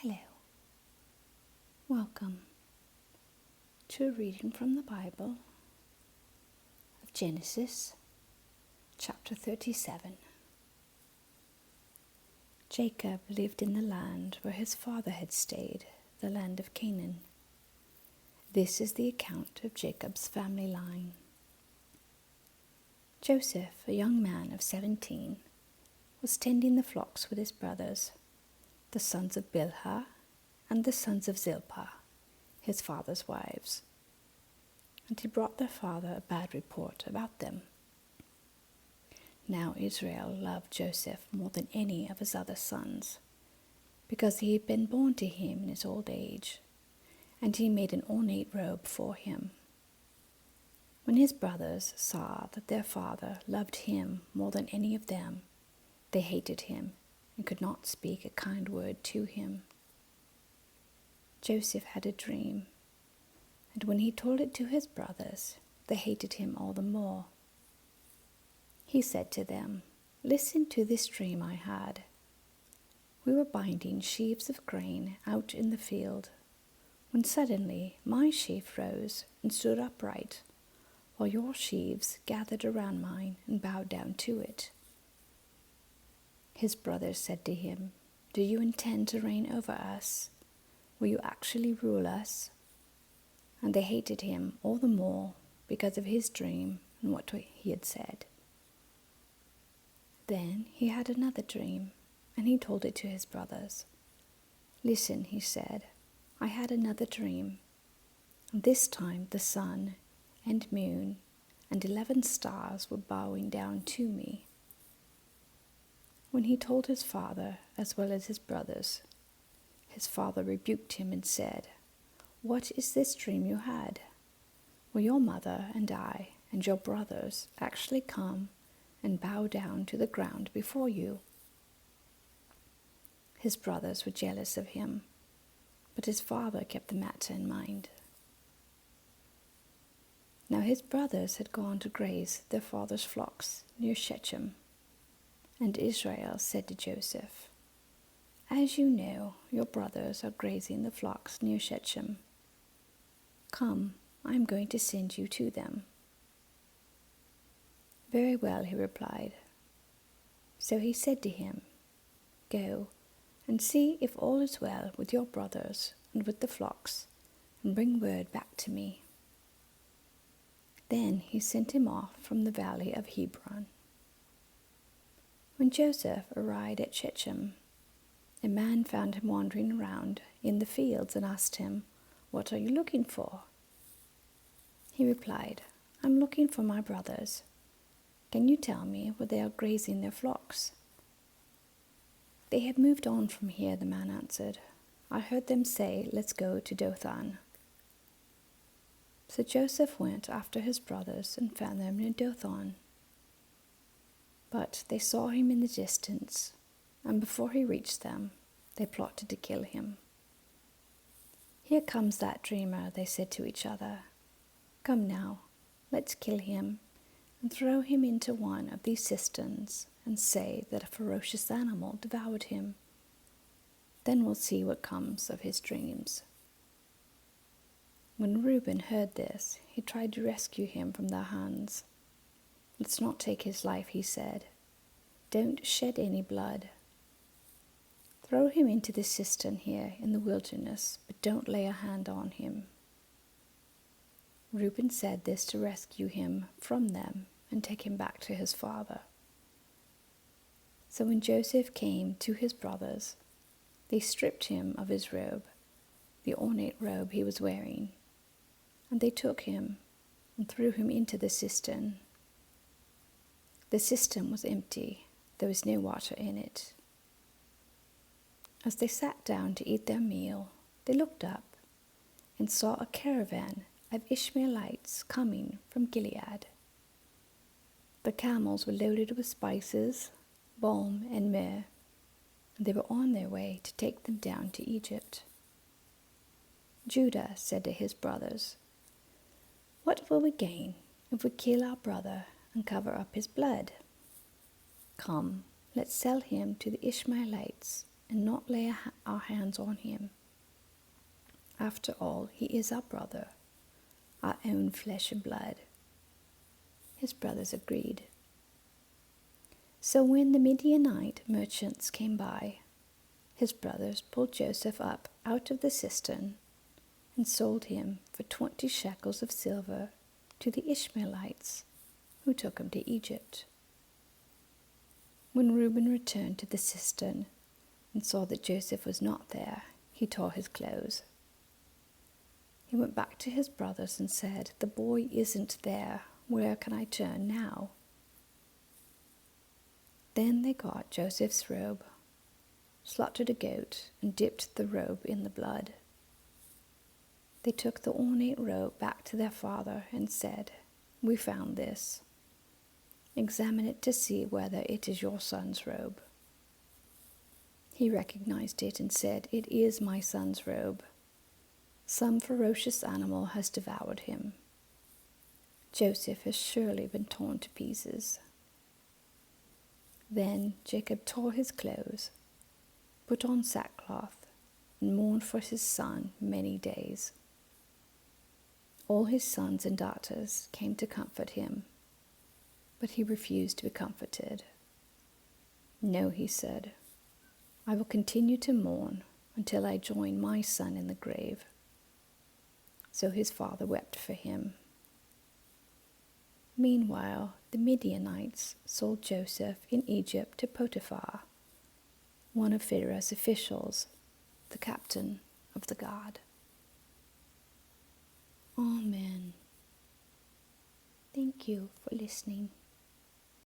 Hello. Welcome to a reading from the Bible of Genesis chapter 37. Jacob lived in the land where his father had stayed, the land of Canaan. This is the account of Jacob's family line. Joseph, a young man of 17, was tending the flocks with his brothers, the sons of Bilhah and the sons of Zilpah, his father's wives. And he brought their father a bad report about them. Now Israel loved Joseph more than any of his other sons, because he had been born to him in his old age, and he made an ornate robe for him. When his brothers saw that their father loved him more than any of them, they hated him and could not speak a kind word to him. Joseph had a dream, and when he told it to his brothers, they hated him all the more. He said to them, "Listen to this dream I had. We were binding sheaves of grain out in the field, when suddenly my sheaf rose and stood upright, while your sheaves gathered around mine and bowed down to it." His brothers said to him, "Do you intend to reign over us? Will you actually rule us?" And they hated him all the more because of his dream and what he had said. Then he had another dream, and he told it to his brothers. "Listen," he said, "I had another dream, and this time the sun and moon and 11 stars were bowing down to me." When he told his father as well as his brothers, his father rebuked him and said, "What is this dream you had? Will your mother and I and your brothers actually come and bow down to the ground before you?" His brothers were jealous of him, but his father kept the matter in mind. Now his brothers had gone to graze their father's flocks near Shechem, and Israel said to Joseph, "As you know, your brothers are grazing the flocks near Shechem. Come, I am going to send you to them." "Very well," he replied. So he said to him, "Go and see if all is well with your brothers and with the flocks, and bring word back to me." Then he sent him off from the valley of Hebron. When Joseph arrived at Shechem, a man found him wandering around in the fields and asked him, "What are you looking for?" He replied, "I'm looking for my brothers. Can you tell me where they are grazing their flocks?" "They have moved on from here," the man answered. "I heard them say, 'Let's go to Dothan.'" So Joseph went after his brothers and found them near Dothan. But they saw him in the distance, and before he reached them, they plotted to kill him. "Here comes that dreamer," they said to each other. "Come now, let's kill him and throw him into one of these cisterns and say that a ferocious animal devoured him. Then we'll see what comes of his dreams." When Reuben heard this, he tried to rescue him from their hands. "Let's not take his life," he said. "Don't shed any blood. Throw him into the cistern here in the wilderness, but don't lay a hand on him." Reuben said this to rescue him from them and take him back to his father. So when Joseph came to his brothers, they stripped him of his robe, the ornate robe he was wearing, and they took him and threw him into the cistern. The cistern was empty. There was no water in it. As they sat down to eat their meal, they looked up and saw a caravan of Ishmaelites coming from Gilead. The camels were loaded with spices, balm, and myrrh, and they were on their way to take them down to Egypt. Judah said to his brothers, "What will we gain if we kill our brother and cover up his blood? Come, let's sell him to the Ishmaelites and not lay our hands on him. After all, he is our brother, our own flesh and blood." His brothers agreed. So when the Midianite merchants came by, his brothers pulled Joseph up out of the cistern and sold him for 20 shekels of silver to the Ishmaelites, who took him to Egypt. When Reuben returned to the cistern and saw that Joseph was not there, he tore his clothes. He went back to his brothers and said, "The boy isn't there. Where can I turn now?" Then they got Joseph's robe, slaughtered a goat, and dipped the robe in the blood. They took the ornate robe back to their father and said, "We found this. Examine it to see whether it is your son's robe." He recognized it and said, "It is my son's robe. Some ferocious animal has devoured him. Joseph has surely been torn to pieces." Then Jacob tore his clothes, put on sackcloth, and mourned for his son many days. All his sons and daughters came to comfort him, but he refused to be comforted. "No," he said, "I will continue to mourn until I join my son in the grave." So his father wept for him. Meanwhile, the Midianites sold Joseph in Egypt to Potiphar, one of Pharaoh's officials, the captain of the guard. Amen. Thank you for listening.